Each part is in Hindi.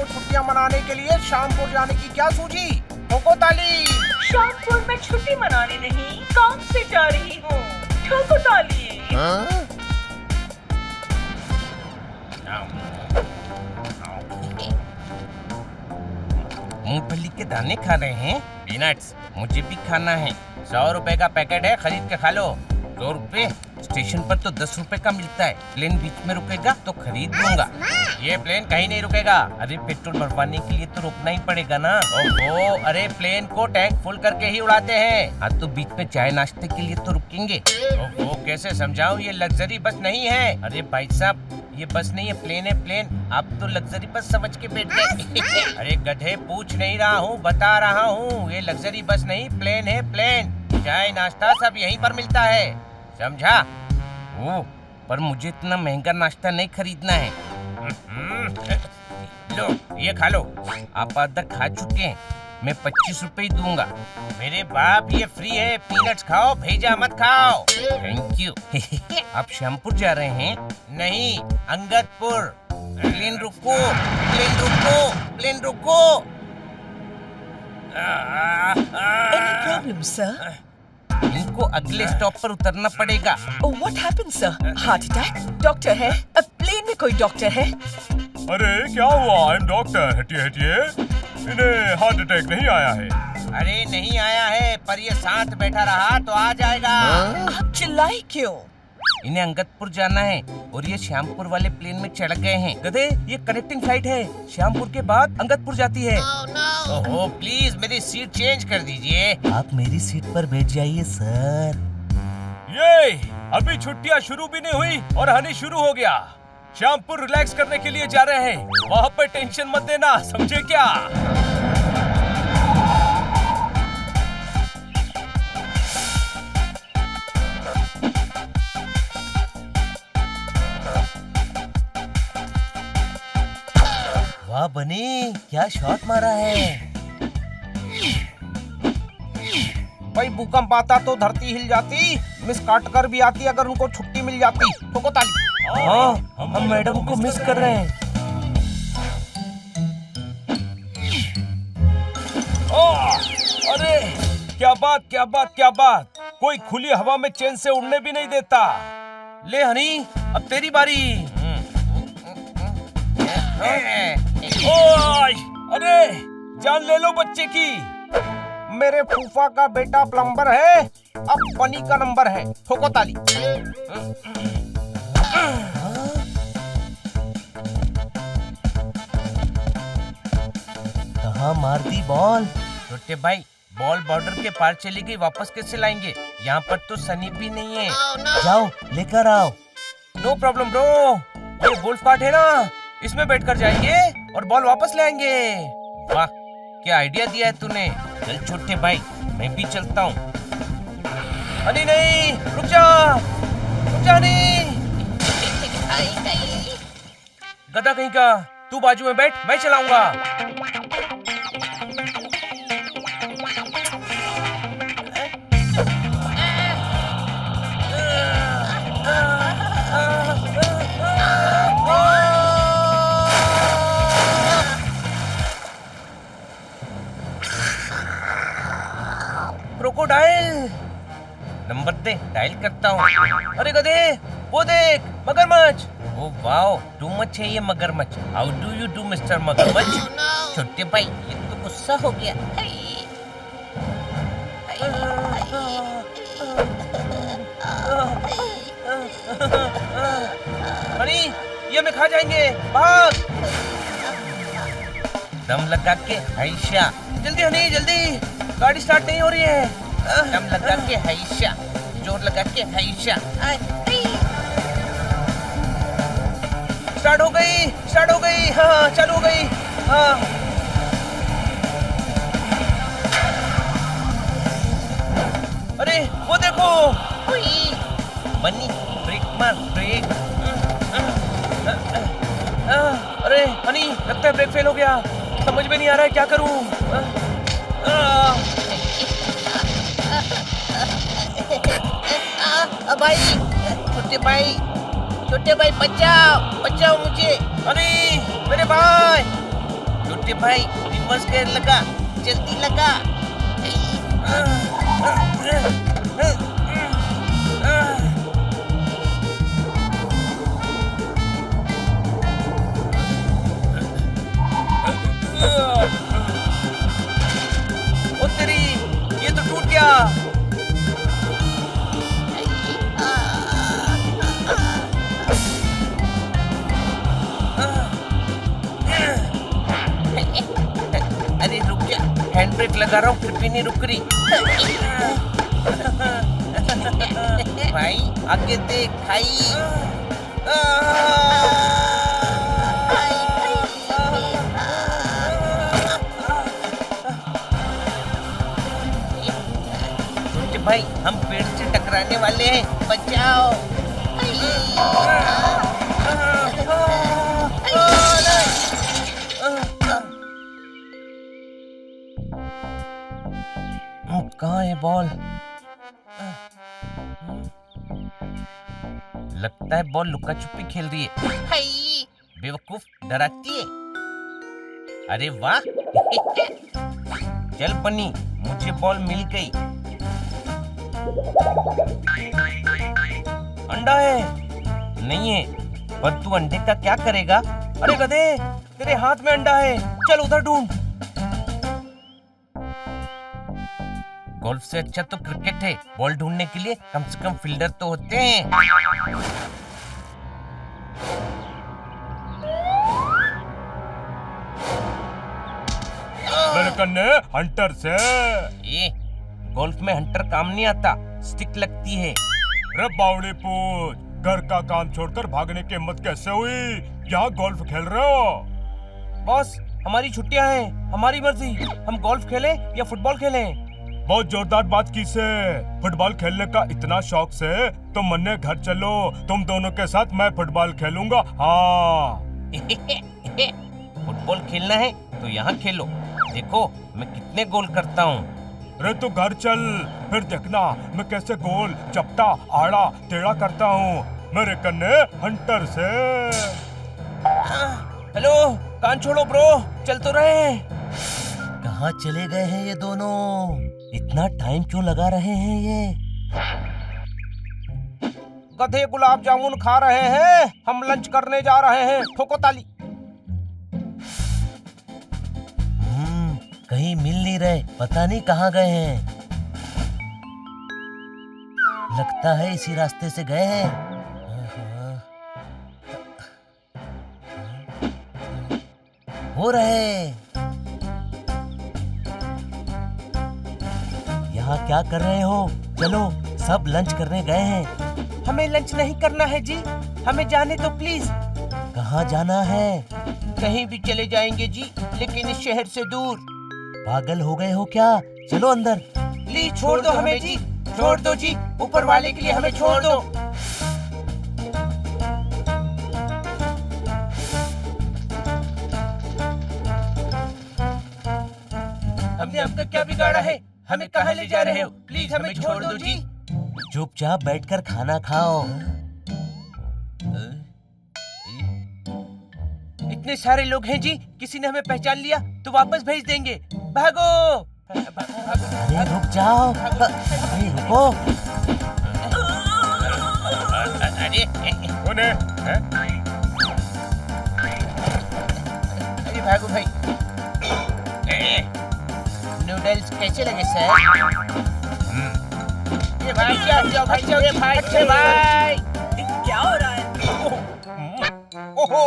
छुट्टियां मनाने के लिए शामपुर जाने की क्या सूझी? ठोको ताली। शामपुर में छुट्टी मनाने नहीं, काम से जा रही हूँ। ठोको ताली। मूंगफली के दाने खा रहे हैं? पीनट्स मुझे भी खाना है। 100 रुपए का पैकेट है, खरीद के खा लो। 2 रुपए? स्टेशन पर तो 10 रुपए का मिलता है। प्लेन बीच में रुकेगा तो खरीद लूंगा। ये प्लेन कहीं नहीं रुकेगा। अरे पेट्रोल भरवाने के लिए तो रुकना ही पड़ेगा ना। ओहो, अरे प्लेन को टैंक फुल करके ही उड़ाते हैं। हाँ तो बीच में चाय नाश्ते के लिए तो रुकेंगे। ओहो, कैसे समझाऊं, ये लग्जरी बस नहीं है। अरे भाई साहब, ये बस नहीं है, प्लेन है प्लेन। आप तो लग्जरी बस समझ के बैठ गए। अरे गधे, पूछ नहीं रहा हूँ, बता रहा हूँ। ये लग्जरी बस नहीं, प्लेन है प्लेन। चाय नाश्ता सब यहीं पर मिलता है, समझा? ओह, पर मुझे इतना महंगा नाश्ता नहीं खरीदना है। लो, ये खा लो। आप आधा खा चुके हैं, मैं 25 रुपए ही दूंगा। मेरे बाप, ये फ्री है। पीनट्स खाओ, भेजा मत खाओ। Thank you. आप श्यामपुर जा रहे हैं? नहीं, अंगदपुर। प्लेन रुको, प्लेन रुको, प्लेन रुको। Any problem, sir? इनको अगले स्टॉप पर उतरना पड़ेगा। Oh, what happened, sir? Heart attack? Doctor है? अब प्लेन में कोई डॉक्टर है? अरे क्या हुआ? I am doctor. हटिए हटिए, इन्हें हार्ट अटैक नहीं आया है। अरे नहीं आया है, पर ये साथ बैठा रहा तो आ जाएगा। आप चिल्लाए क्यों? इन्हें अंगदपुर जाना है और ये श्यामपुर वाले प्लेन में चढ़ गए हैं। गधे, ये कनेक्टिंग फ्लाइट है, श्यामपुर के बाद अंगदपुर जाती है। ओहो, प्लीज मेरी सीट चेंज कर दीजिए। आप मेरी सीट पर बैठ जाइए सर। ये अभी छुट्टियां शुरू भी नहीं हुई और हनी शुरू हो गया। श्यामपुर रिलैक्स करने के लिए जा रहे हैं, वहाँ पर टेंशन मत देना, समझे क्या? वाह बनी, क्या शॉट मारा है। भाई भूकंप आता तो धरती हिल जाती, मिस काटकर भी आती अगर उनको छुट्टी मिल जाती। ठोको ताली। हाँ, हम मैडम को मिस कर रहे हैं। अरे क्या बात, क्या बात, क्या बात। कोई खुली हवा में चैन से उड़ने भी नहीं देता। ले हनी, अब तेरी बारी। ओए, अरे जान ले लो बच्चे की। मेरे फूफा का बेटा प्लम्बर है, अब बनी का नंबर है। ठोको ताली। कहाँ मार दी बॉल? छोटे भाई, बॉल बॉर्डर के पार चली गई, वापस कैसे लाएंगे? यहाँ पर तो सनी भी नहीं है। जाओ लेकर आओ। नो प्रॉब्लम ब्रो, ये गोल्फ कार्ट है ना, इसमें बैठकर जाएंगे और बॉल वापस ले आएंगे। वाह, क्या आइडिया दिया है तूने। चल छोटे भाई, मैं भी चलता हूँ। अरे नहीं, रुक जा, रुक जा नहीं। गधा कहीं का, तू बाजू में बैठ, मैं चलाऊंगा। क्रोकोडाइल, नंबर दे, डायल करता हूँ। अरे गधे, वो देख, मगरमच्छ। ओ वाओ, टू मच है ये मगरमच्छ। How do you do mister मगरमच्छ? छोटे भाई, ये तो गुस्सा हो गया। अरे ये हमें खा जाएंगे, भाग। दम लगा के हैशा, जल्दी हनी जल्दी, गाड़ी स्टार्ट नहीं हो रही है। दम लगा के हैशा, जोर लगा के हैशा। स्टार्ट हो गई, स्टार्ट हो गई। हाँ, चालू हो गई। हाँ, अरे वो देखो, बनी, ब्रेक मार, ब्रेक। अरे हनी, लगता है ब्रेक फेल हो गया। समझ में नहीं आ रहा है क्या करूं। भाई, छोटे भाई बचाओ, बचाओ मुझे। अरे मेरे भाई, छोटे भाई रिवर्स गेयर लगा, जल्दी लगा। ओ तेरी, ये तो टूट गया। अरे रुक जा, हैंड ब्रेक लगा रहा हूँ फिर भी नहीं रुक रही। भाई आगे देख भाई। छोटे भाई हम पेड़ से टकराने वाले हैं, बचाओ। कहाँ है बॉल? लगता है बॉल लुका छुपी खेल रही है। बेवकूफ, डराती है। अरे वाह। चल बनी, मुझे बॉल मिल गई। अंडा है? नहीं है, पर तू अंडे का क्या करेगा? अरे गधे, तेरे हाथ में अंडा है, चल उधर ढूंढ। गोल्फ से अच्छा तो क्रिकेट है, बॉल ढूंढने के लिए कम से कम फील्डर तो होते हैं। मेरे कन्ने हंटर से। ये गोल्फ में हंटर काम नहीं आता, स्टिक लगती है। रे बावड़ी पूछ, घर का काम छोड़कर भागने की हिम्मत कैसे हुई? यहाँ गोल्फ खेल रहे हो? बॉस हमारी छुट्टियां हैं, हमारी मर्जी, हम गोल्फ खेलें या फुटबॉल खेलें। बहुत जोरदार बात की से। फुटबॉल खेलने का इतना शौक से तो मन्ने घर चलो, तुम दोनों के साथ मैं फुटबॉल खेलूंगा। हाँ। फुटबॉल खेलना है तो यहाँ खेलो, देखो मैं कितने गोल करता हूँ। रे तू घर चल, फिर देखना मैं कैसे गोल, चपटा, आड़ा, टेढ़ा करता हूँ। मेरे कन्ने हंटर से। हेलो, कान छोड़ो ब्रो, चल तो रहे हैं। कहाँ चले गए हैं ये दोनों? इतना टाइम क्यों लगा रहे हैं ये? गधे गुलाब जामुन खा रहे हैं, हम लंच करने जा रहे हैं। ठोको ताली। कहीं मिल नहीं रहे, पता नहीं कहाँ गए हैं। लगता है इसी रास्ते से गए हैं। हो रहे। यहाँ क्या कर रहे हो? चलो, सब लंच करने गए हैं। हमें लंच नहीं करना है जी, हमें जाने दो प्लीज। कहाँ जाना है? कहीं भी चले जाएंगे जी, लेकिन इस शहर से दूर। पागल हो गए हो क्या? चलो अंदर। प्लीज छोड़ दो हमें जी, छोड़ दो जी, ऊपर वाले के लिए हमें छोड़ दो। हमने आपका क्या बिगाड़ा है? हमें कहाँ ले जा रहे हो? प्लीज हमें छोड़ दो जी। चुपचाप बैठकर खाना खाओ। इतने सारे लोग हैं जी, किसी ने हमें पहचान लिया तो वापस भेज देंगे। भागो। अरे रुक जाओ, अरे रुको। अरे कौन है? अरे भागो भाई। नूडल्स कैसे लगे सर? ये भाई जाओ भाई, जाओ ये भाई, अच्छे भाई। क्या हो रहा है? ओहो,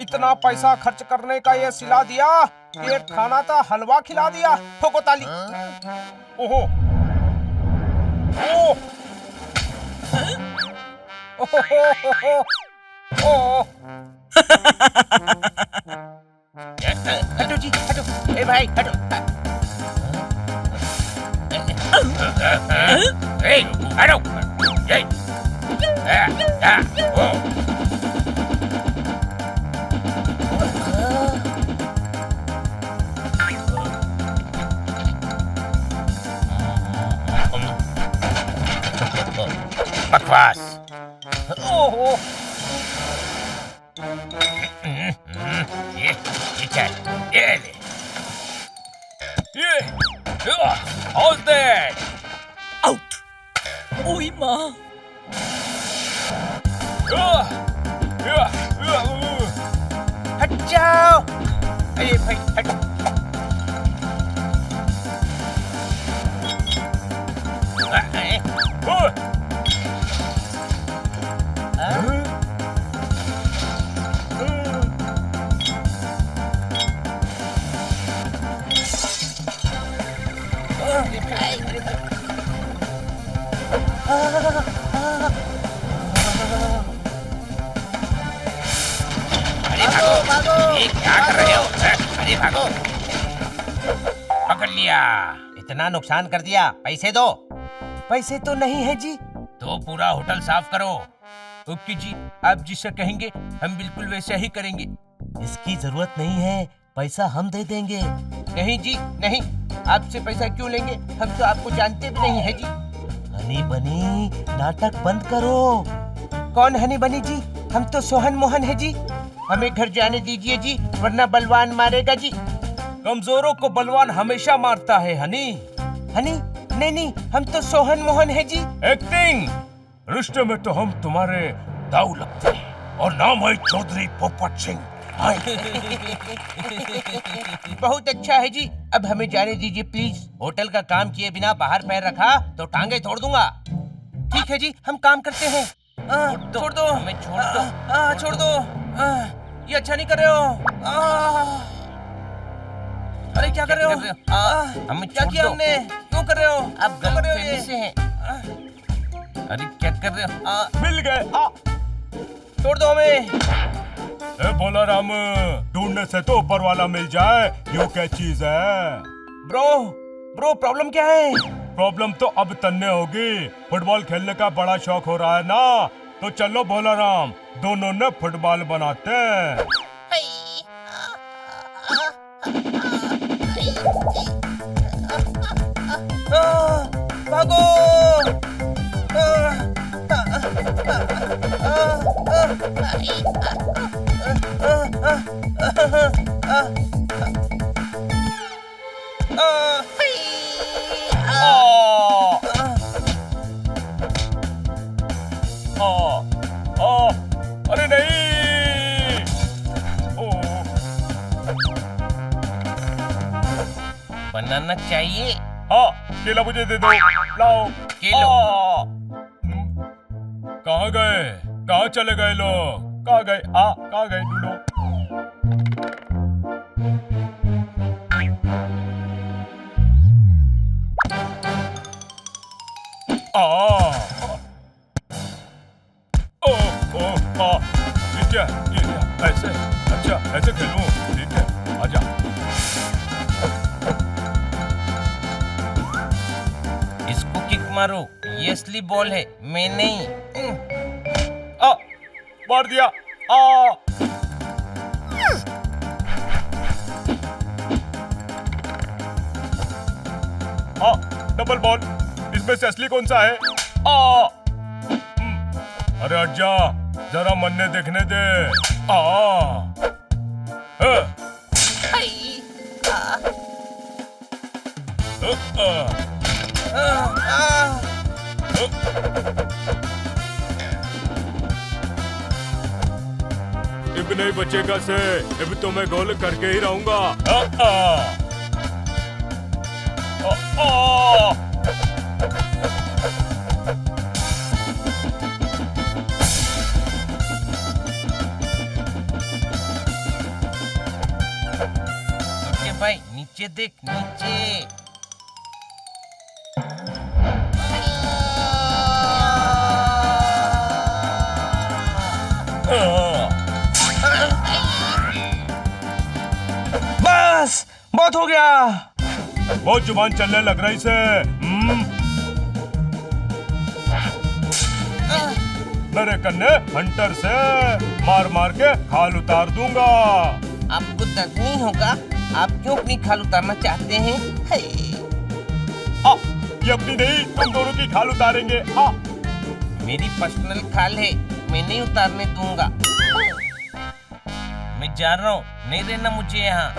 इतना पैसा खर्च करने का ये सिला दिया, एक खाना था हलवा खिला दिया। ठोको ताली। ओहो, ओह, ओह, हटो जी, हटो। ए भाई हटो। हटो। बकवास। ओहो, ये क्या है? ये ये how's that? आउट। ओई माँ। हट जाओ। अरे भाई हट। अरे भागो, ये क्या कर रहे हो? अरे भागो। पकड़ लिया। इतना नुकसान कर दिया, पैसे दो। पैसे तो नहीं है जी। तो पूरा होटल साफ करो। ओके जी, आप जिसे कहेंगे हम बिल्कुल वैसा ही करेंगे। इसकी जरूरत नहीं है, पैसा हम दे देंगे। नहीं जी नहीं, आपसे पैसा क्यों लेंगे? हम तो आपको जानते भी नहीं है जी। हनी बनी, नाटक बंद करो। कौन हनी बनी जी? हम तो सोहन मोहन है जी। हमें घर जाने दीजिए जी, वरना बलवान मारेगा जी। कमजोरों को बलवान हमेशा मारता है हनी। हनी? नहीं नहीं, हम तो सोहन मोहन है जी। एक्टिंग रिश्ते में तो हम तुम्हारे दाऊ लगते हैं। और नाम है चौधरी पोपट सिंह। बहुत अच्छा है जी, अब हमें जाने दीजिए प्लीज। होटल का काम किए बिना बाहर पैर रखा तो टांगे तोड़ दूंगा। ठीक है जी, हम काम करते हैं। छोड़ दो, हमें छोड़ दो। छोड़ दो, ये अच्छा नहीं कर रहे हो। अरे क्या कर रहे हो? हमें क्या किया हमने? क्यों कर रहे हो? आप गलतफहमी से हैं। अरे क्या कर रहे हो? मिल गए। छोड़ दो हमें। ए बोला राम, ढूंढने से तो ऊपर वाला मिल जाए, यो क्या चीज है? ब्रो प्रॉब्लम क्या है? प्रॉब्लम तो अब तन्ने होगी। फुटबॉल खेलने का बड़ा शौक हो रहा है ना, तो चलो भोला राम, दोनों ने फुटबॉल बनाते हैं। भागो। अरे नहीं। बनाना चाहिए। हाँ, केला मुझे दे दो। लाओ। केलो। कहाँ गए? कहाँ चले गए लोग? कहाँ गए? कहाँ गए? ढूंढो। ये क्या? ऐसे? अच्छा, ऐसे खेलूं? ठीक है, आजा। इसको किक मारो, ये असली बॉल है, मैं नहीं। मार दिया। Double ball. इसमें से असली कौन सा है? अरे हट जा, जरा मन्ने देखने दे। अब नहीं बचेगा से, अब तो मैं गोल करके ही रहूंगा। भाई नीचे देख, नीचे। बस बहुत हो गया। बहुत जुबान चलने लग रही से। मेरे कन्ने हंटर से मार मार के खाल उतार दूंगा। आपको दर्द नहीं होगा? आप क्यों अपनी खाल उतारना चाहते हैं? ये अपनी नहीं, तुम दोनों की खाल उतारेंगे। मेरी पर्सनल खाल है, मैं नहीं उतारने दूंगा। मैं जा रहा हूँ, नहीं रहना मुझे यहाँ।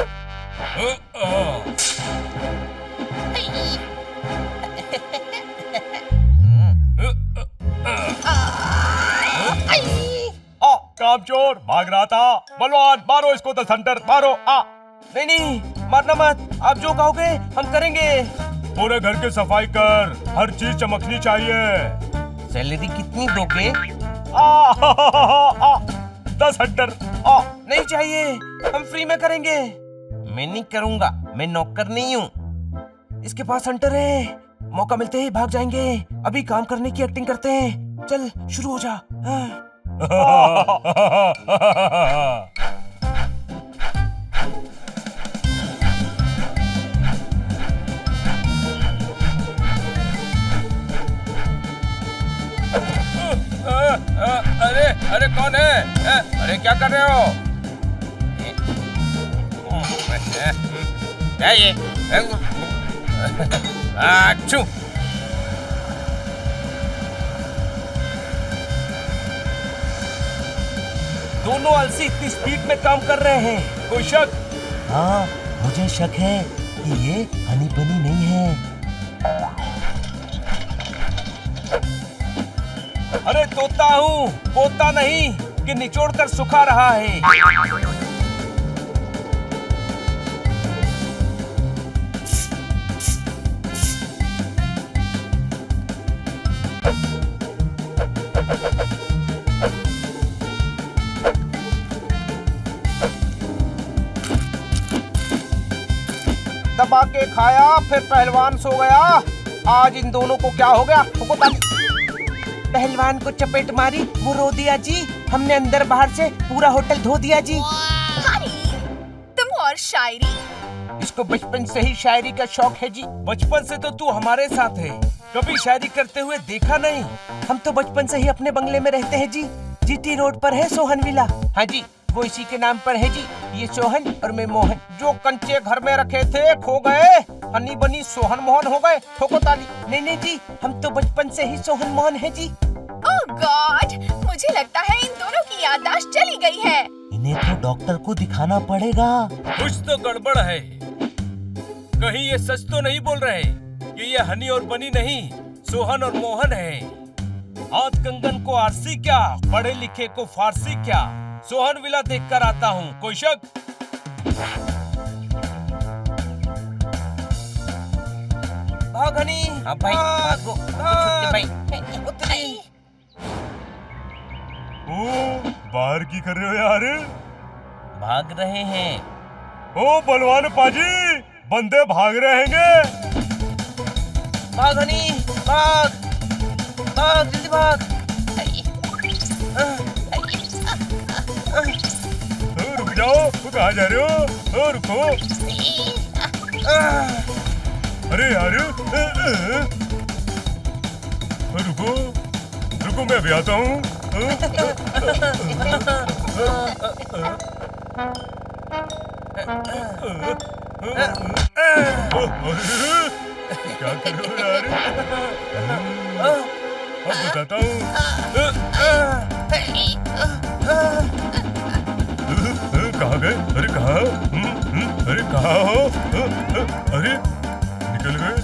कामचोर भाग रहा था। बलवान मारो इसको 10 हंटर मारो। नहीं नहीं, मारना मत, आप जो कहोगे हम करेंगे। पूरे घर की सफाई कर, हर चीज चमकनी चाहिए। सैलरी कितनी दोगे? 10 हंटर। नहीं चाहिए, हम फ्री में करेंगे। मैं नहीं करूंगा, मैं नौकर नहीं हूँ। इसके पास हंटर है, मौका मिलते ही भाग जाएंगे। अभी काम करने की एक्टिंग करते हैं। चल शुरू हो जा। अरे अरे कौन है? अरे क्या कर रहे हो? क्या ये? आचू। दोनों अलसी इतनी स्पीड में काम कर रहे हैं, कोई शक? हाँ, मुझे शक है कि ये हनी बनी नहीं है। अरे तोता हूँ, पोता नहीं कि निचोड़ कर सुखा रहा है। दबा के खाया फिर पहलवान सो गया। आज इन दोनों को क्या हो गया? पहलवान को चपेट मारी, वो रो दिया जी। हमने अंदर बाहर से पूरा होटल धो दिया जी। तुम और शायरी। इसको बचपन से ही शायरी का शौक है जी। बचपन से तो तू हमारे साथ है, कभी शायरी करते हुए देखा नहीं। हम तो बचपन से ही अपने बंगले में रहते हैं जी। जीटी रोड पर है सोहन विला। हाँ जी, वो इसी के नाम पर है जी। ये सोहन और मैं मोहन। जो कंचे घर में रखे थे खो गए, हनी बनी सोहन मोहन हो गए। ठोको ताली। नहीं नहीं जी, हम तो बचपन से ही सोहन मोहन है जी। ओह गॉड, मुझे लगता है इन दोनों की याददाश्त चली गई है। इन्हें तो डॉक्टर को दिखाना पड़ेगा। कुछ तो गड़बड़ है। कहीं ये सच तो नहीं बोल रहे कि ये हनी और बनी नहीं, सोहन और मोहन है। हाथ कंगन को आरसी क्या, पढ़े लिखे को फारसी क्या। सोहन विला देख कर आता हूँ, कोई शक? भाग हनी। हाँ भाई, भागो छोटे भाई। उतरी। ओ, बाहर की कर रहे हो यार? भाग रहे हैं। ओ बलवान पाजी, बंदे भाग रहे हैं। भाग हनी, भाग भाग, जल्दी भाग। रुक जाओ, कहाँ जा रहे हो? रुको। अरे यार, रुको रुको, मैं भी आता हूँ। क्या कर रहे हो यार? अब बताता हूँ। कहाँ गए? अरे कहाँ? अरे कहाँ हो? अरे निकल गए।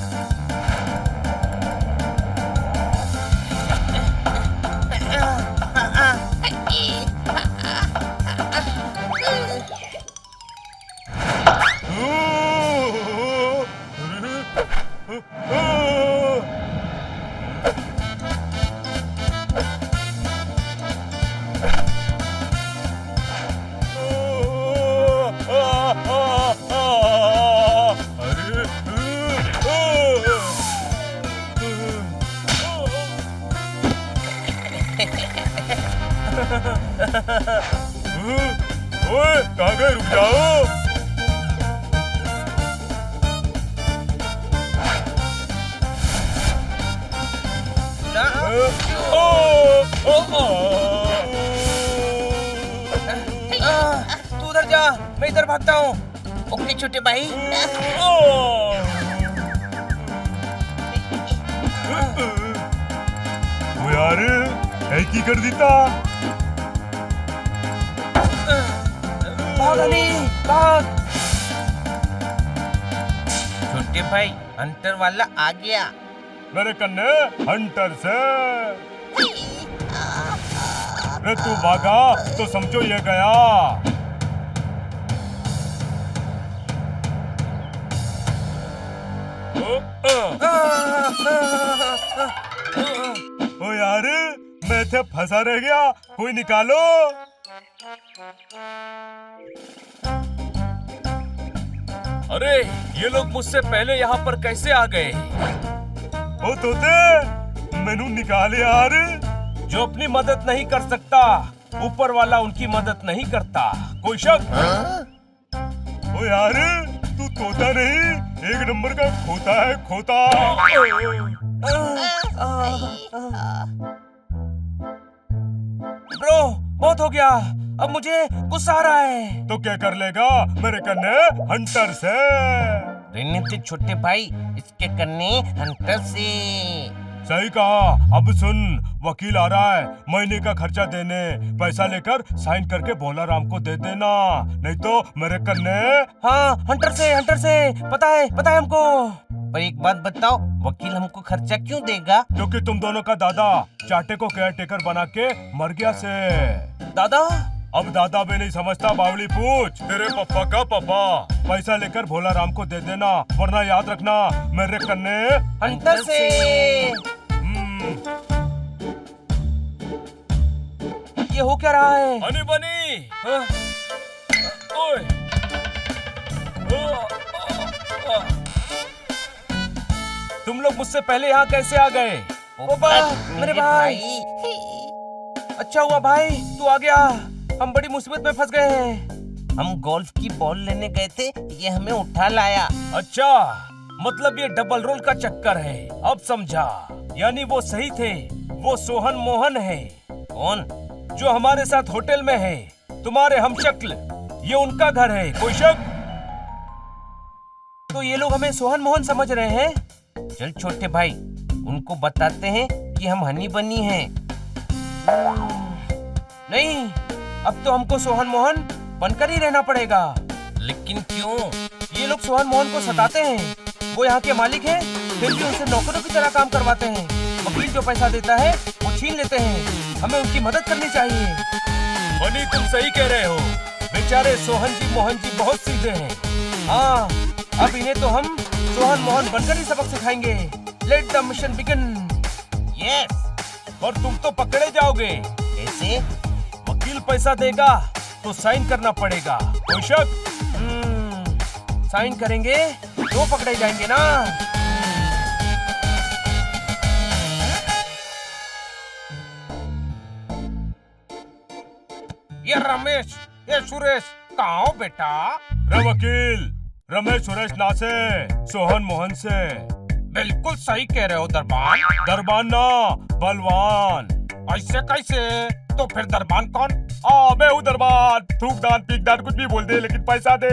ओए कहाँ गए? रुक जाओ। तू उधर जा, मैं इधर भागता हूँ। ओके छोटे भाई। वो यार है की कर देता। भाग हनी, भाग। छोटे भाई, हंटर वाला आ गया। मेरे कन्ने हंटर से। अरे तू भागा तो समझो ये गया। ओ यार मैं थे फंसा रह गया, कोई निकालो। अरे ये लोग मुझसे पहले यहाँ पर कैसे आ गए? ओ तोते मैनू निकाल यार। जो अपनी मदद नहीं कर सकता ऊपर वाला उनकी मदद नहीं करता। कोई शक? ओ यार तू तोता नहीं, एक नंबर का खोता है, खोता। ब्रो बहुत हो गया, अब मुझे गुस्सा आ रहा है। तो क्या कर लेगा मेरे कन्ने हंटर से? रहने दे छोटे भाई, इसके कन्ने हंटर से। सही कहा। अब सुन, वकील आ रहा है महीने का खर्चा देने। पैसा लेकर साइन करके भोला राम को दे देना, नहीं तो मेरे कन्ने। हाँ हंटर से पता है हमको। पर एक बात बताओ, वकील हमको खर्चा क्यों देगा? क्योंकि तुम दोनों का दादा चाटे को केयर टेकर बना के मर गया से। दादा? अब दादा भी नहीं समझता, बावली पूछ तेरे पापा का पापा। पैसा लेकर भोला राम को दे देना, वरना याद रखना मेरे कन्ने हंटर से। ये हो क्या रहा है? हनी बनी। ओए। तुम लोग मुझसे पहले यहाँ कैसे आ गए? मेरे भाई। अच्छा हुआ भाई तू आ गया, हम बड़ी मुसीबत में फंस गए हैं। हम गोल्फ की बॉल लेने गए थे, ये हमें उठा लाया। अच्छा, मतलब ये डबल रोल का चक्कर है। अब समझा, यानी वो सही थे, वो सोहन मोहन है। कौन? जो हमारे साथ होटल में है, तुम्हारे हमशक्ल। ये उनका घर है, कोई शक? तो ये लोग हमें सोहन मोहन समझ रहे हैं। चल छोटे भाई, उनको बताते हैं कि हम हनी बनी हैं। नहीं, अब तो हमको सोहन मोहन बनकर ही रहना पड़ेगा। लेकिन क्यों? ये लोग सोहन मोहन को सताते हैं। वो यहाँ के मालिक हैं, फिर भी उनसे नौकरों की तरह काम करवाते हैं। वकील जो पैसा देता है वो छीन लेते हैं। हमें उनकी मदद करनी चाहिए। बनी तुम सही कह रहे हो, बेचारे सोहन जी मोहन जी बहुत सीधे हैं। हाँ, अब इन्हें तो हम सोहन मोहन बनकर ही सबक सिखाएंगे। Let the mission begin. Yes. और तुम तो पकड़े जाओगे। कैसे? वकील पैसा देगा तो साइन करना पड़ेगा, कोई शक? साइन करेंगे तो पकड़े जाएंगे ना। ये रमेश, ये सुरेश, कहाँ हो बेटा? रे वकील, रमेश सुरेश ना से, सोहन मोहन से। बिल्कुल सही कह रहे हो दरबान। दरबान ना, बलवान। ऐसे कैसे? तो फिर दरबान कौन? मैं हूँ दरबान। थूकदान पीकदान कुछ भी बोल दे, लेकिन पैसा दे।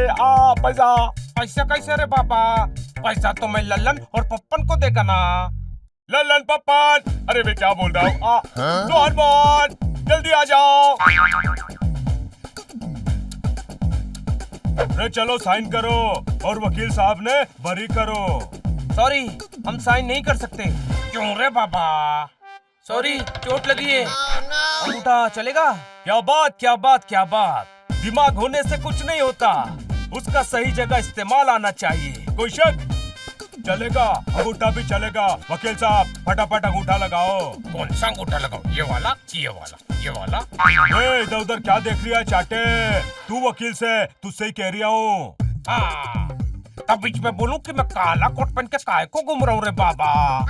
पैसा। ऐसे कैसे रे बाबा? पैसा तो मैं लल्लन और पप्पन को देगा ना। लल्लन पप्पन? अरे मैं क्या बोल रहा हूँ? सोहन मोहन जल्दी आ जाओ। अरे चलो साइन करो और वकील साहब ने बरी करो। सॉरी, हम साइन नहीं कर सकते। क्यों रे बाबा? सॉरी, चोट लगी है। अंगूठा चलेगा? क्या बात क्या बात क्या बात। दिमाग होने से कुछ नहीं होता, उसका सही जगह इस्तेमाल आना चाहिए, कोई शक? चलेगा, अंगूठा भी चलेगा। वकील साहब फटाफट अंगूठा लगाओ। कौन सा अंगूठा लगाओ? ये वाला, ये वाला, ये वाला? इधर उधर क्या देख रही है चाटे? तू वकील से तुझसे ही कह रही हूँ। हाँ, तब बीच में बोलूं कि मैं काला कोट पहन के काहे को घूम रहा हूँ रे बाबा?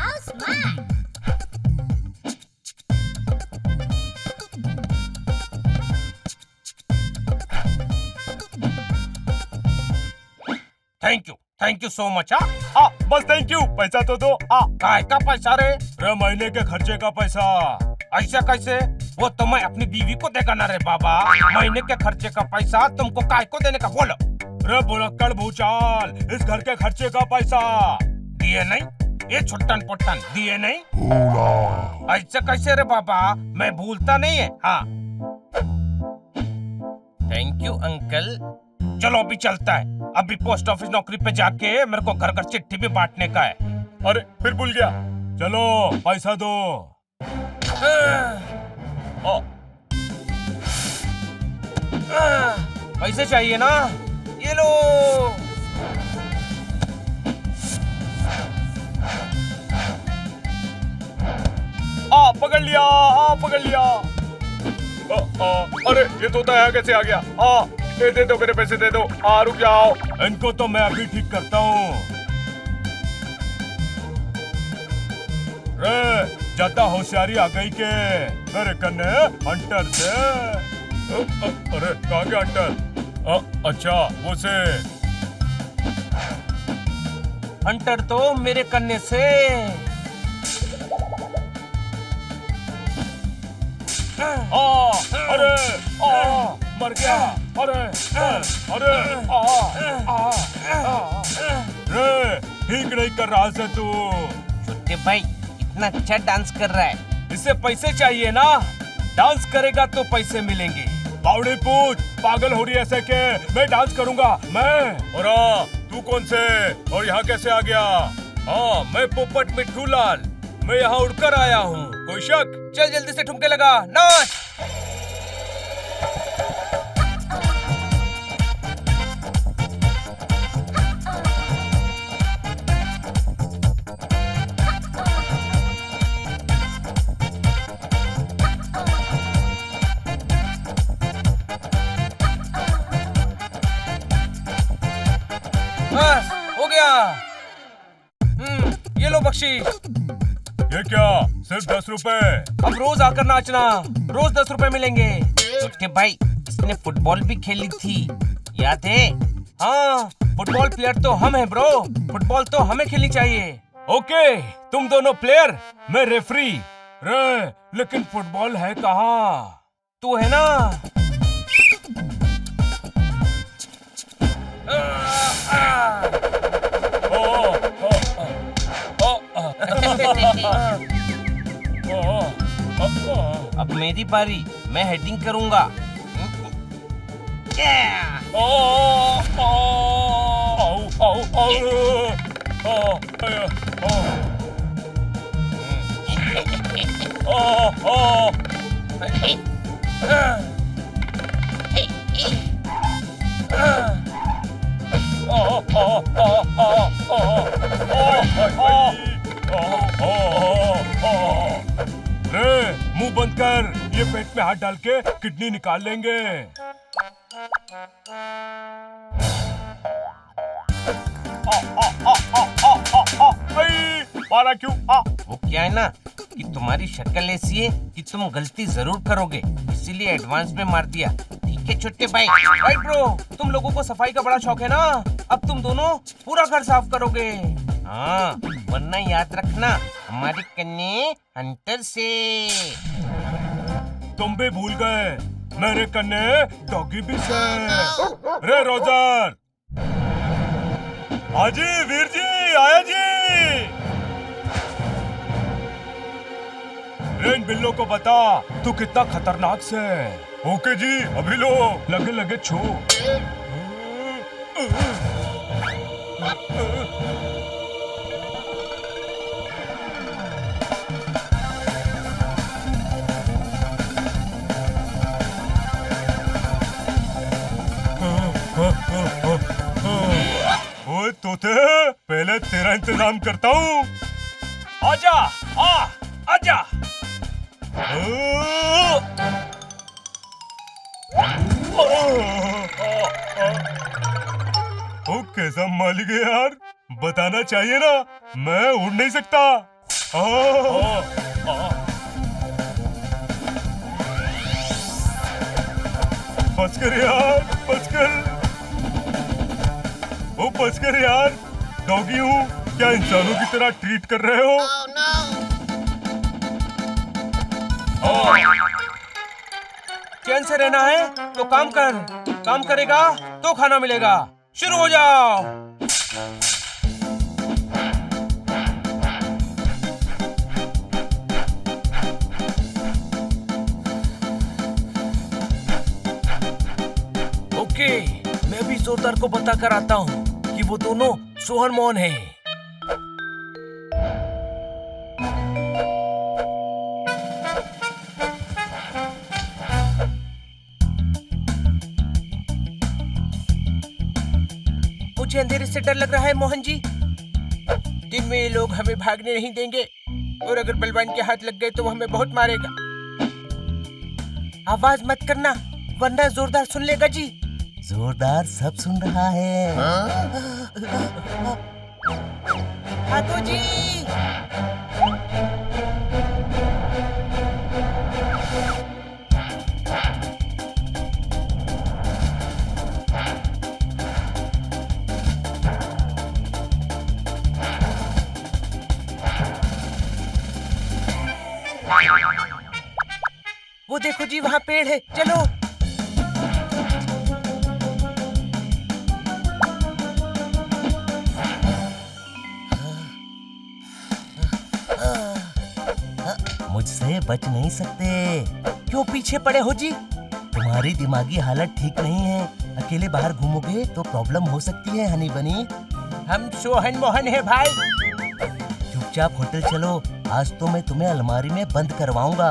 Thank you so much. बस थैंक यू, पैसा तो दो। काय का पैसा रे? महीने के खर्चे का पैसा। ऐसा कैसे? वो तो मैं अपनी बीवी को देगा ना रे बाबा। महीने के खर्चे का पैसा तुमको काय को देने का? बोलो। रे बुलक्कड़ भूचाल, इस घर के खर्चे का पैसा दिए नहीं? ये छुट्टन पुट्टन दिए नहीं? ऐसा कैसे रे बाबा? मैं भूलता नहीं है। हाँ, थैंक यू अंकल। चलो अभी चलता है। अभी पोस्ट ऑफिस नौकरी पे जाके मेरे को घर घर चिट्ठी भी बांटने का है। अरे फिर भूल गया। चलो पैसा दो। पैसे चाहिए ना, ये लो। पकड़ लिया, पकड़ लिया। अरे ये तोता यहाँ कैसे आ गया? दे दो, मेरे पैसे दे दो। रुक जाओ, इनको तो मैं अभी ठीक करता हूँ। ज्यादा होशियारी आ गई के मेरे कन्ने हंटर से। अरे कहाँ गया हंटर? अच्छा वो से हंटर तो मेरे कन्ने से। अरे मर गया। अरे ठीक नहीं कर रहा से तू। छोटे भाई इतना अच्छा डांस कर रहा है, इससे पैसे चाहिए ना। डांस करेगा तो पैसे मिलेंगे। बावड़ी पूछ, पागल हो रही है ऐसे के? मैं डांस करूंगा मैं। और तू कौन से और यहाँ कैसे आ गया? मैं पोपट मिट्ठू लाल, मैं यहाँ उड़कर आया हूँ। कोई शक? चल जल्दी से ठुमके लगा, नाच। बस हो गया। ये लो बख्शीश। ये क्या, सिर्फ 10 रुपए? अब रोज आकर नाचना, रोज 10 रुपए मिलेंगे। छोटे भाई इसने फुटबॉल भी खेली थी, याद है? हाँ, फुटबॉल प्लेयर तो हम हैं ब्रो, फुटबॉल तो हमें खेलनी चाहिए। ओके, तुम दोनों प्लेयर, मैं रेफरी। लेकिन फुटबॉल है कहाँ? तू है ना? अब मेरी बारी, मैं हेडिंग करूंगा। मुंह बंद कर, ये पेट में हाथ डाल के किडनी निकाल लेंगे। मारा क्यों? वो क्या है ना कि तुम्हारी शक्ल ऐसी है कि तुम गलती जरूर करोगे, इसीलिए एडवांस में मार दिया। ठीक है छोटे भाई। राइट ब्रो, तुम लोगों को सफाई का बड़ा शौक है ना, अब तुम दोनों पूरा घर साफ करोगे। हाँ, वरना याद रखना हमारे कन्ने हंटर से। तुम भी भूल गए, मेरे कन्ने डॉगी भी से। रे रोजर, आजी वीर जी, आया जी। रेन बिल्लो को बता तू कितना खतरनाक से। ओके जी, अभी लो, लगे लगे छू। ओए तोते, पहले तेरा इंतजाम करता हूँ। आजा, आजा। ओ कैसा मालिक है यार, बताना चाहिए ना, मैं उड़ नहीं सकता। बच कर यार, बच कर। ओ बच कर यार, डॉगी हूँ, क्या इंसानों की तरह ट्रीट कर रहे हो? चैन से रहना है तो काम कर, काम करेगा तो खाना मिलेगा। शुरू हो जाओ। ओके, मैं भी जोरदार को बता कर आता हूँ कि वो दोनों सोहन मोहन हैं। मुझे अंधेरे से डर लग रहा है मोहन जी। दिन में ये लोग हमें भागने नहीं देंगे और अगर बलवान के हाथ लग गए तो वो हमें बहुत मारेगा। आवाज मत करना वरना जोरदार सुन लेगा जी। जोरदार सब सुन रहा है। भागो जी। वो देखो जी वहाँ पेड़ है, चलो। मुझसे बच नहीं सकते। क्यों पीछे पड़े हो जी? तुम्हारी दिमागी हालत ठीक नहीं है। अकेले बाहर घूमोगे तो प्रॉब्लम हो सकती है हनी बनी। हम सोहन मोहन है भाई। चुपचाप होटल चलो, आज तो मैं तुम्हें अलमारी में बंद करवाऊंगा।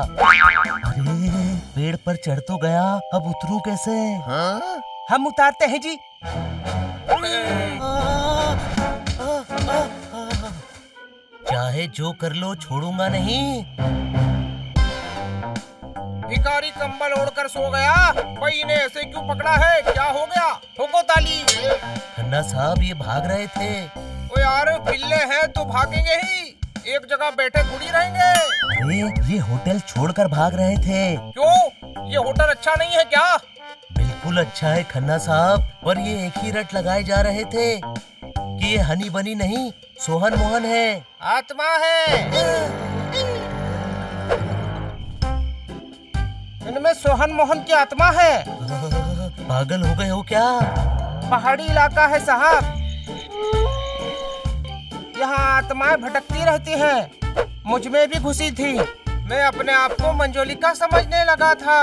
अरे पेड़ पर चढ़ तो गया, अब उतरूं कैसे? हम उतारते हैं जी। चाहे जो कर लो, छोड़ूंगा नहीं। भिखारी कंबल ओढ़कर सो गया, भाई इन्हें ऐसे क्यों पकड़ा है? क्या हो गया? ठोको ताली। खन्ना साहब ये भाग रहे थे। ओ यार बिल्ले हैं तो भागेंगे ही, एक जगह बैठे थोड़ी रहेंगे। अरे ये होटल छोड़कर भाग रहे थे। क्यों? ये होटल अच्छा नहीं है क्या? बिल्कुल अच्छा है खन्ना साहब, पर ये एक ही रट लगाए जा रहे थे कि ये हनी बनी नहीं सोहन मोहन है। आत्मा है। इनमें सोहन मोहन की आत्मा है। पागल हो गए हो क्या? पहाड़ी इलाका है साहब, यहाँ आत्माएं भटकती रहती हैं। मुझ में भी घुसी थी। मैं अपने आप को मंजोलिका समझने लगा था।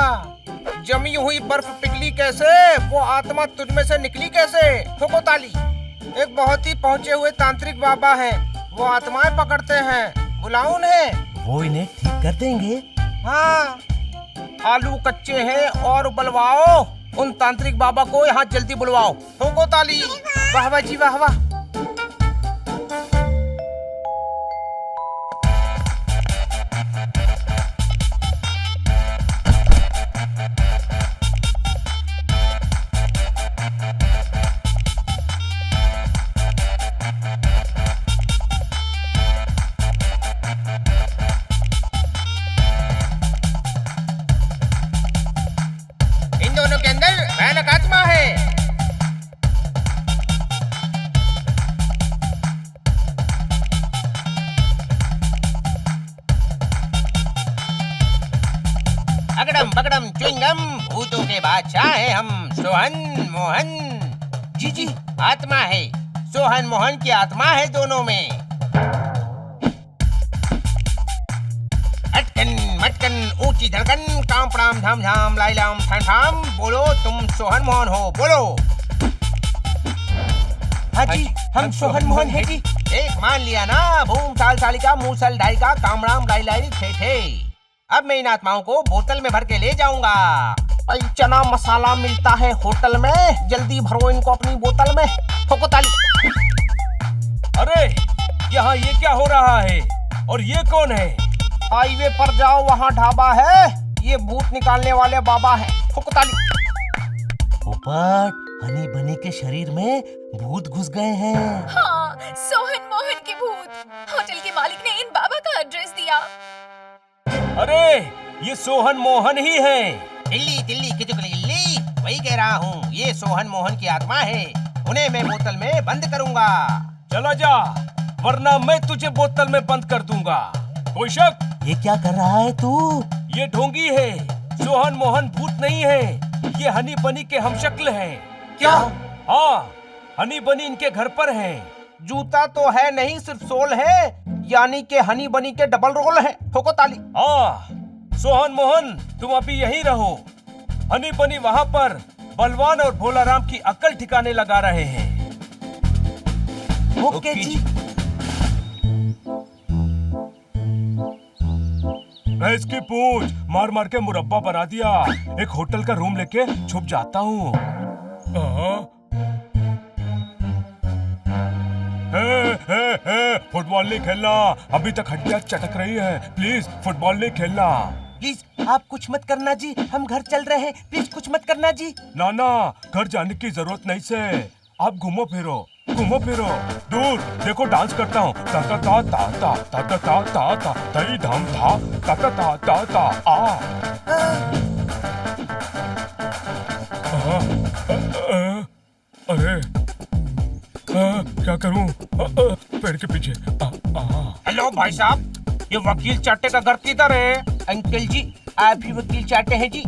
जमी हुई बर्फ पिघली कैसे, वो आत्मा तुझ में से निकली कैसे? ठोको ताली। एक बहुत ही पहुँचे हुए तांत्रिक बाबा हैं, वो आत्माएं पकड़ते हैं। बुलाओ उन्हें। वो इन्हें ठीक कर देंगे। हाँ, आलू कच्चे हैं और उबलवाओ। उन तांत्रिक बाबा को यहाँ जल्दी बुलवाओ। ठोको ताली। वाह वाह जी वाह वाह। इन दोनों के अंदर भयानक आत्मा है। अगड़म बगड़म च्युइंगम, भूतों के बादशाह हैं हम, सोहन मोहन। जी जी। आत्मा है, सोहन मोहन की आत्मा है दोनों में। अटकन मटकन ऊंची धड़कन, काम प्राम धाम झाम लाइलाम ठाम ठाम। बोलो तुम सोहन मोहन हो, बोलो। हाँ जी, हम सोहन मोहन है जी। एक मान लिया ना, भूम साल सालिका मूसल ढालिका कामराम लाई लाई थे थे। अब मैं इन आत्माओं को बोतल में भर के ले जाऊंगा। भाई चना मसाला मिलता है होटल में, जल्दी भरो इनको अपनी बोतल में। ठोको ताली। अरे यहाँ ये क्या हो रहा है और ये कौन है? हाईवे पर जाओ, वहाँ ढाबा है, ये भूत निकालने वाले बाबा हैं। ठोको ताली। पोपट, हनी बनी के शरीर में भूत घुस गए हैं। हाँ, सोहन मोहन के भूत। होटल के मालिक ने इन बाबा का एड्रेस दिया। अरे ये सोहन मोहन ही है। दिल्ली दिल्ली किचुकली, वही कह रहा हूँ, ये सोहन मोहन की आत्मा है। उन्हें मैं बोतल में बंद करूंगा। चला जा, वरना मैं तुझे बोतल में बंद कर दूंगा। कोई शक? ये क्या कर रहा है तू? ये ढोंगी है, सोहन मोहन भूत नहीं है। ये हनी बनी के हमशक्ल हैं। क्या? हाँ, हनी बनी इनके घर पर है। जूता तो है नहीं, सिर्फ सोल है, यानी के हनी बनी के डबल रोल है। ठोको ताली। हाँ, सोहन मोहन तुम अभी यहीं रहो। हनी बनी वहाँ पर बलवान और भोलाराम की अक्ल ठिकाने लगा रहे हैं। ओके जी। भैंस की पूंछ मार मार के मुरब्बा बना दिया। एक होटल का रूम लेके छुप जाता हूँ। फुटबॉल नहीं खेलना, अभी तक हड्डियां चटक रही हैं। प्लीज फुटबॉल नहीं खेलना। प्लीज आप कुछ मत करना जी, हम घर चल रहे हैं, प्लीज कुछ मत करना जी। ना ना, घर जाने की जरूरत नहीं से, आप घूमो फिरो दूर। देखो डांस करता हूँ, ता ता ता ता ता ता ता ता ता ता तई धाम था, ता ता ता ता ता आ। अरे क्या करूँ? पेड़ के पीछे। हेलो भाई साहब, ये वकील चाटे का घर किधर है? अंकल जी आप ही वकील चाहते हैं जी?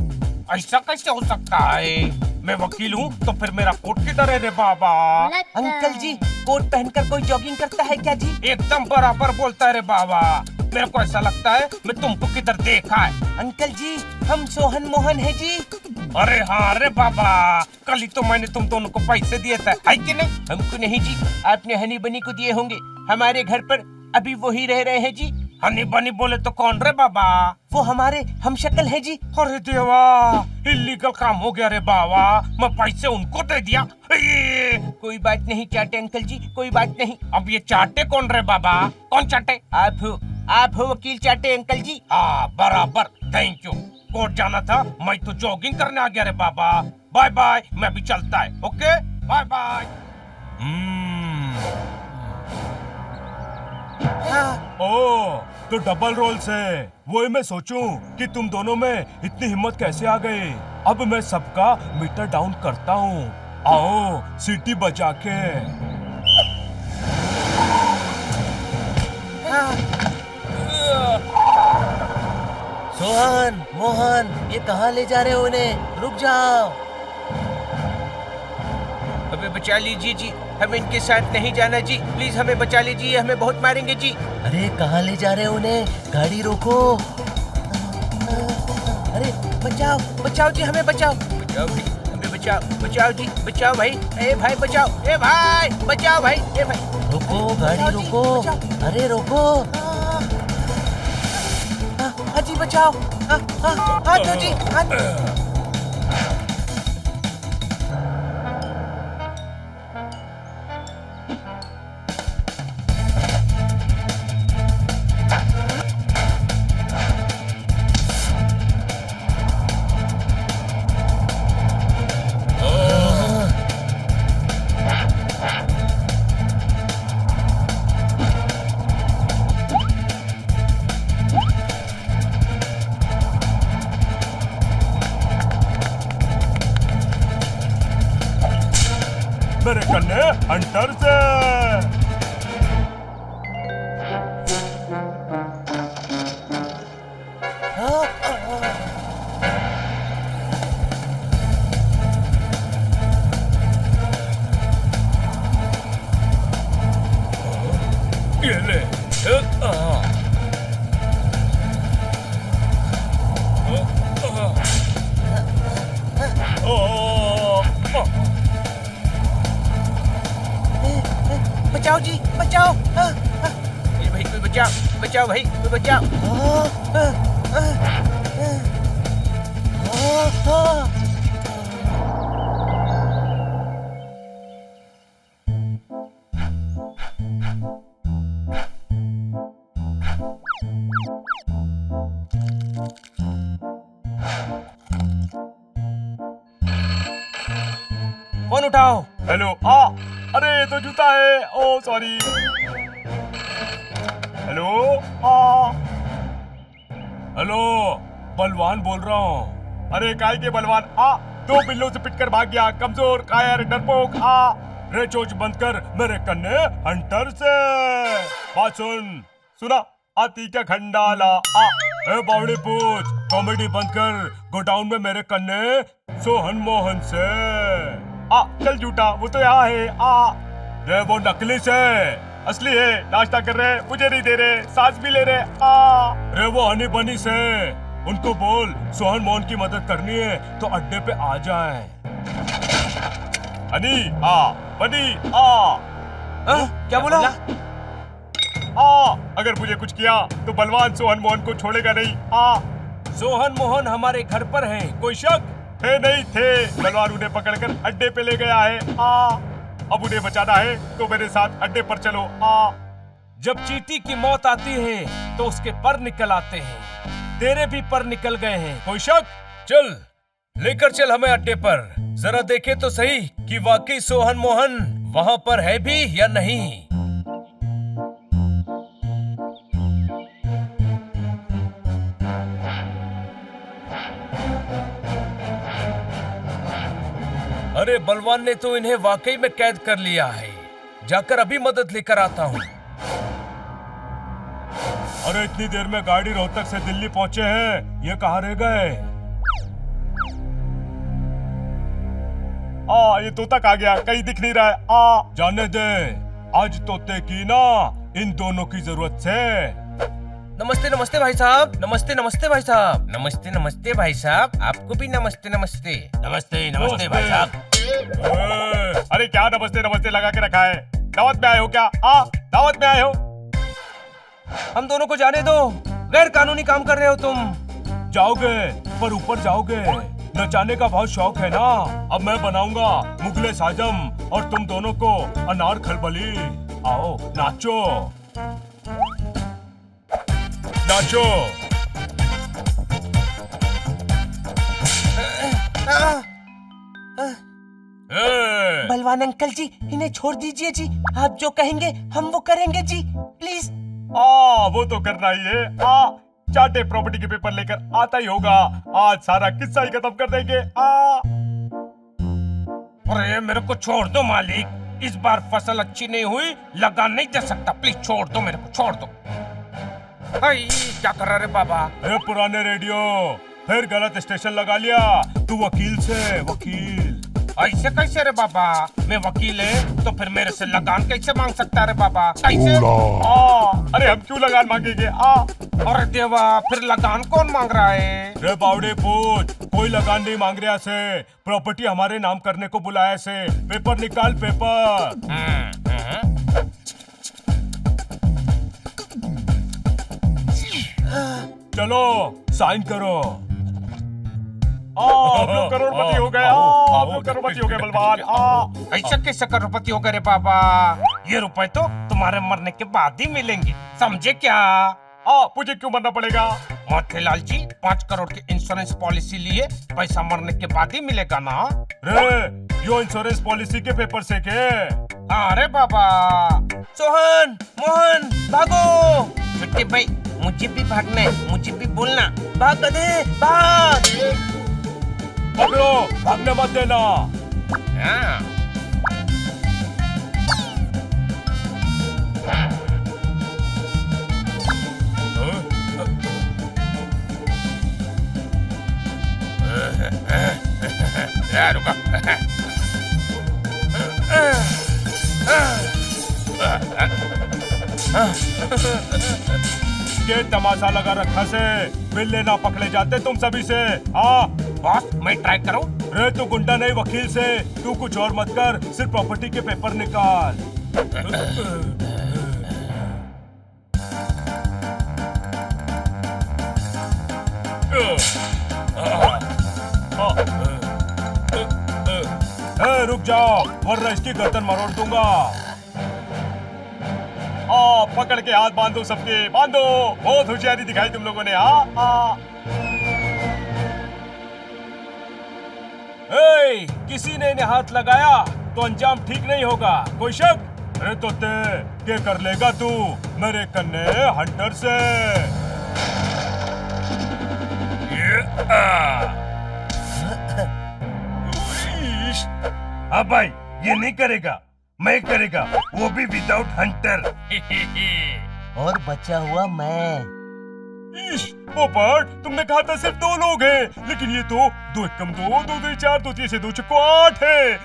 ऐसा कैसे हो सकता है? मैं वकील हूँ तो फिर मेरा कोट किधर है रे बाबा? अंकल जी कोट पहनकर कोई जॉगिंग करता है क्या जी? एकदम बराबर बोलता है रे बाबा। मेरे को ऐसा लगता है मैं तुमको किधर देखा है। अंकल जी हम सोहन मोहन है जी। अरे हाँ रे बाबा, कल ही तो मैंने तुम दोनों को पैसे दिए थे, है कि नहीं? हमको नहीं जी, आपने हनी बनी को दिए होंगे। हमारे घर पर अभी वही रह रहे हैं जी। हनी बनी बोले तो कौन रे बाबा? वो हमारे हम शक्ल है जी। अरे देवा, इलीगल काम हो गया रे बाबा, मैं पैसे उनको दे दिया। कोई बात नहीं चाटे अंकल जी, कोई बात नहीं। अब ये चाटे कौन रे बाबा? कौन चाटे? आप हो वकील चाटे अंकल जी। बराबर, थैंक यू। कोर्ट जाना था, मैं तो जॉगिंग करने आ गया रे बाबा। बाय बाय, मैं भी चलता है। Okay bye bye. ओ तो डबल रोल्स है। वही मैं सोचूं कि तुम दोनों में इतनी हिम्मत कैसे आ गई। अब मैं सबका मीटर डाउन करता हूँ, आओ सीटी बजा के। सोहन मोहन ये कहाँ ले जा रहे हो उन्हें? रुक जाओ। हमें बचा लीजिए जी, हमें इनके साथ नहीं जाना जी, प्लीज हमें बचा लीजिए, हमें बहुत मारेंगे जी। अरे कहाँ ले जा रहे हो उन्हें? गाड़ी रोको। अरे बचाओ बचाओ जी, हमें बचाओ। बचाओ भाई, हमें बचाओ, बचाओ जी, बचाओ भाई। ए भाई बचाओ, ए भाई बचाओ भाई, ए भाई रोको गाड़ी रोको। अरे रोको। हाँ जी बचाओ। हाँ तो जी मेरे कन्ने हंटर से। ये ले। बचाओ जी बचाओ। ए भाई कोई बचाओ, बचाओ भाई कोई बचाओ। फोन उठाओ। हेलो। अरे ये तो जूता है। ओ सॉरी। हेलो। हेलो, बलवान बोल रहा हूँ। अरे काय के बलवान? दो बिल्लों से पिटकर भाग गया, कमजोर कायर डरपोक। रे चोच बंद कर मेरे कन्ने हंटर से। बात सुना आती क्या खंडाला। ए बावड़ी पूछ, कॉमेडी बंद कर, गोडाउन में मेरे कन्ने सोहन मोहन से। चल झूठा, वो तो यहाँ है। रे वो नकली से, असली है। नाश्ता कर रहे, मुझे नहीं दे रहे, सांस भी ले रहे। रे वो हनी बनी से, उनको बोल सोहन मोहन की मदद करनी है तो अड्डे पे आ जाए। हनी बनी क्या बोला? अगर मुझे कुछ किया तो बलवान सोहन मोहन को छोड़ेगा नहीं। सोहन मोहन हमारे घर पर हैं, कोई शक? थे नहीं थे, बलवान उन्हें पकड़कर अड्डे पे ले गया है। अब उन्हें बचाना है तो मेरे साथ अड्डे पर चलो। आ जब चींटी की मौत आती है तो उसके पर निकल आते हैं। तेरे भी पर निकल गए हैं, कोई शक? चल लेकर चल हमें अड्डे पर, जरा देखे तो सही कि वाकई सोहन मोहन वहाँ पर है भी या नहीं। अरे बलवान ने तो इन्हें वाकई में कैद कर लिया है। जाकर अभी मदद लेकर आता हूँ। अरे इतनी देर में गाड़ी रोहतक से दिल्ली पहुंचे हैं, ये कहाँ रह गए? ये तोता आ गया, कहीं दिख नहीं रहा है। जाने दे, आज तोते की ना इन दोनों की जरूरत है। नमस्ते नमस्ते भाई साहब, नमस्ते नमस्ते भाई साहब, नमस्ते नमस्ते भाई साहब, आपको भी नमस्ते नमस्ते। नमस्ते नमस्ते भाई साहब। अरे क्या नमस्ते नमस्ते लगा के रखा है? दावत में आए हो क्या? दावत में आए हो? हम दोनों को जाने दो, गैर कानूनी काम कर रहे हो तुम। जाओगे पर ऊपर जाओगे। नचाने का बहुत शौक है ना, अब मैं बनाऊंगा मुगले साजम और तुम दोनों को अनार खलबली। आओ नाचो नाचो। बलवान अंकल जी, इन्हें छोड़ दीजिए जी, आप जो कहेंगे हम वो करेंगे जी, प्लीज। वो तो करना ही है। चाटे प्रॉपर्टी के पेपर लेकर आता ही होगा, आज सारा किस्सा ही खत्म कर देंगे। अरे मेरे को छोड़ दो मालिक, इस बार फसल अच्छी नहीं हुई, लगान नहीं दे सकता, प्लीज छोड़ दो मेरे को, छोड़ दो। क्या कर रहा रे बाबा? पुराने रेडियो फिर गलत स्टेशन लगा लिया। तू वकील से वकील। ऐसे कैसे रे बाबा? मैं वकील है तो फिर मेरे से लगान कैसे मांग सकता रे बाबा? कैसे? अरे हम क्यों लगान मांगेंगे? अरे देवा, फिर लगान कौन मांग रहा है? रे बावड़े पूछ, कोई लगान नहीं मांग रहा से, प्रॉपर्टी हमारे नाम करने को बुलाया से। पेपर निकाल, पेपर। चलो साइन करो। आप लोग करोड़पति हो गए। आप लोग करोड़पति हो गए बलवान। ऐसा कैसे करोड़पति हो गए रे बाबा? ये रुपए तो तुम्हारे मरने के बाद ही मिलेंगे, समझे क्या? मुझे क्यों मरना पड़ेगा? मोतीलाल जी 5 करोड़ की इंश्योरेंस पॉलिसी लिए, पैसा मरने के बाद ही मिलेगा ना? रे यो इंश्योरेंस पॉलिसी के पेपर से के? अरे बाबा। सोहन मोहन भागो। छुट्टी भाई, मुझे भी भागना है, मुझे भी बोलना। भाग गधे भाग। पकड़ो, भागने मत देना। रुका। ये तमाशा लगा रखा से, बिल्ले ना पकड़े जाते तुम सभी से। बॉस मैं ट्राई करूं? रे तू गुंडा नहीं वकील से, तू कुछ और मत कर, सिर्फ प्रॉपर्टी के पेपर निकाल। रुक जाओ वरना इसकी गर्दन मरोड़ दूंगा। पकड़ के हाथ बांधो सबके, बांधो। बहुत होशियारी दिखाई तुम लोगों ने। किसी ने इन्हें हाथ लगाया तो अंजाम ठीक नहीं होगा, कोई शक? अरे तो क्या कर लेगा तू मेरे कन्ने हंटर से? भाई ये नहीं करेगा, मैं करेगा, वो भी विदाउट हंटर। और बचा हुआ मैं। पोपट, तुमने कहा था सिर्फ 2 लोग हैं, लेकिन ये तो 2 एकम 2, 2 2 4, 2 3 से 2 चक्को 8 है।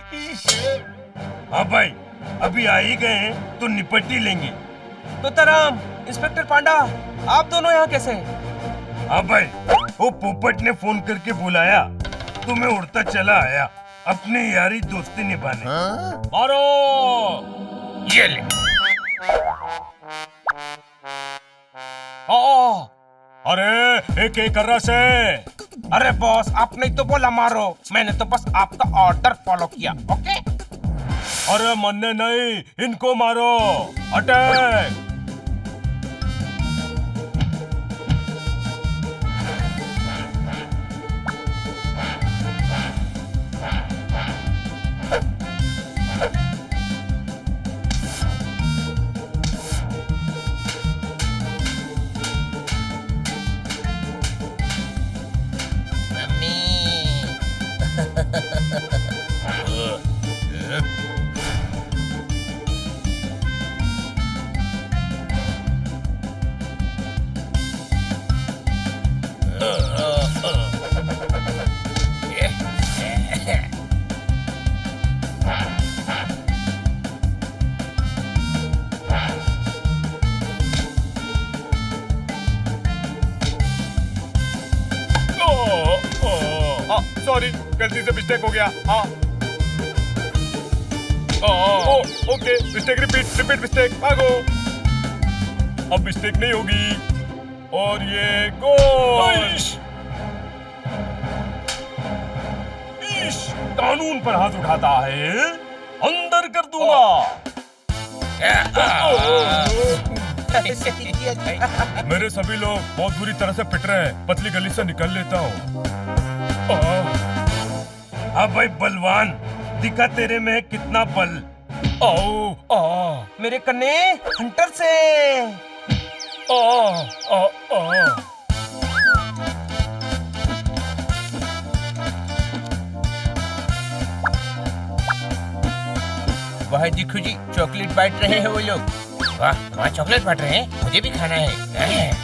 भाई अभी आ ही गए हैं तो निपट ही लेंगे। तो तराम, इंस्पेक्टर पांडा, आप दोनों यहाँ कैसे? भाई वो पोपट ने फोन करके बुलाया तो मैं उड़ता चला आया अपनी यारी दोस्ती निभाने। मारो! ये ले। अरे एक कर रहा से। अरे बॉस, आपने तो बोला मारो, मैंने तो बस आपका ऑर्डर फॉलो किया। ओके? अरे मन्ने नहीं, इनको मारो। अटैक। सॉरी, गलती से मिस्टेक हो गया। हाँ ओके, मिस्टेक रिपीट मिस्टेक। भागो, अब मिस्टेक नहीं होगी। और ये गोल। कानून पर हाथ उठाता है, अंदर कर दूंगा। मेरे सभी लोग बहुत बुरी तरह से पिट रहे हैं, पतली गली से निकल लेता हूँ। हाँ भाई बलवान, दिखा तेरे में कितना बल। मेरे कन्ने हंटर से। वाह देखो जी, चॉकलेट बांट रहे हैं वो लोग। वाह, वहाँ चॉकलेट बांट रहे हैं, मुझे भी खाना है।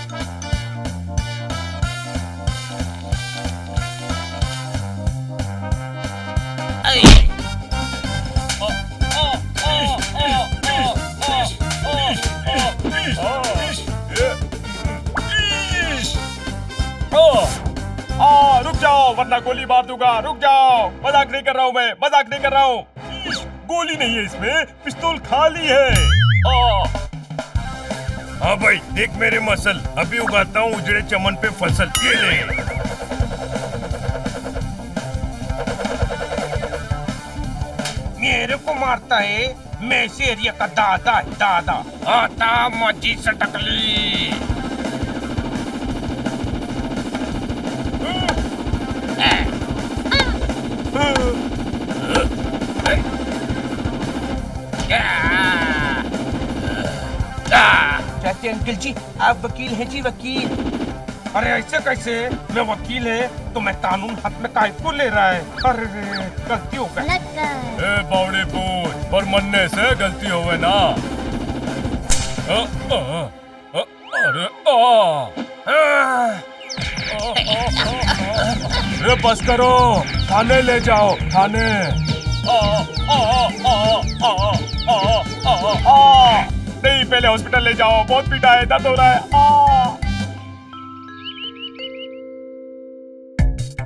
रुक जाओ वरना गोली मार दूंगा। रुक जाओ, मजाक नहीं कर रहा हूँ मैं, मजाक नहीं कर रहा हूँ। गोली नहीं है इसमें, पिस्तौल खाली है। हाँ भाई, देख मेरे मसल, अभी उगाता हूँ उजड़े चमन पे फसल। ये ले। मेरे को मारता है, मैं इस एरिया का दादा है, दादा। आता मजी सटकली। चाहते अंकल जी, आप वकील हैं जी, वकील। अरे ऐसे कैसे? मैं वकील है तो मैं कानून हाथ में काहे को ले रहा है? अरे गलती हो गई। ए बावड़े पूछ, पर मन्ने से गलती होवे ना। अरे अरे बस करो, थाने ले जाओ, थाने। नहीं, पहले हॉस्पिटल ले जाओ, बहुत पीटा है, दर्द हो रहा है।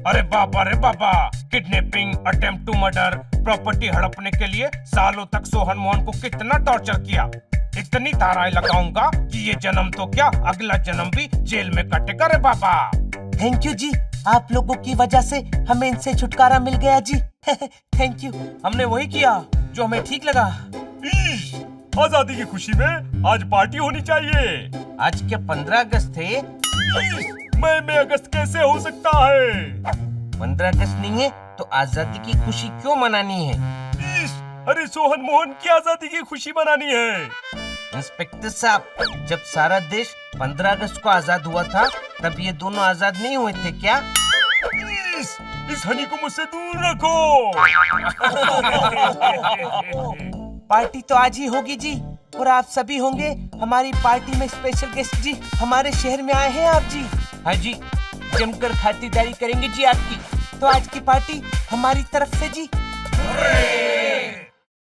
अरे बाबा, kidnapping, attempt to murder, property हड़पने के लिए सालों तक सोहन मोहन को कितना टॉर्चर किया। इतनी धाराएं लगाऊंगा कि ये जन्म तो क्या, अगला जन्म भी जेल में कटेगा रे बाबा। थैंक यू जी, आप लोगों की वजह से हमें इनसे छुटकारा मिल गया जी। Thank you. हमने वही किया जो हमें ठीक लगा। आजादी की खुशी में आज पार्टी होनी चाहिए। आज क्या 15 अगस्त थे? मई में अगस्त कैसे हो सकता है? 15 अगस्त नहीं है तो आजादी की खुशी क्यों मनानी है? अरे सोहन मोहन की आजादी की खुशी मनानी है। इंस्पेक्टर साहब, जब सारा देश 15 अगस्त को आजाद हुआ था तब ये दोनों आजाद नहीं हुए थे क्या? इस हनी को मुझसे दूर रखो। पार्टी तो आज ही होगी जी, और आप सभी होंगे हमारी पार्टी में स्पेशल गेस्ट जी। हमारे शहर में आए हैं आप जी। हाँ जी, जमकर खातिरदारी करेंगे जी आपकी। तो आज की पार्टी हमारी तरफ से जी।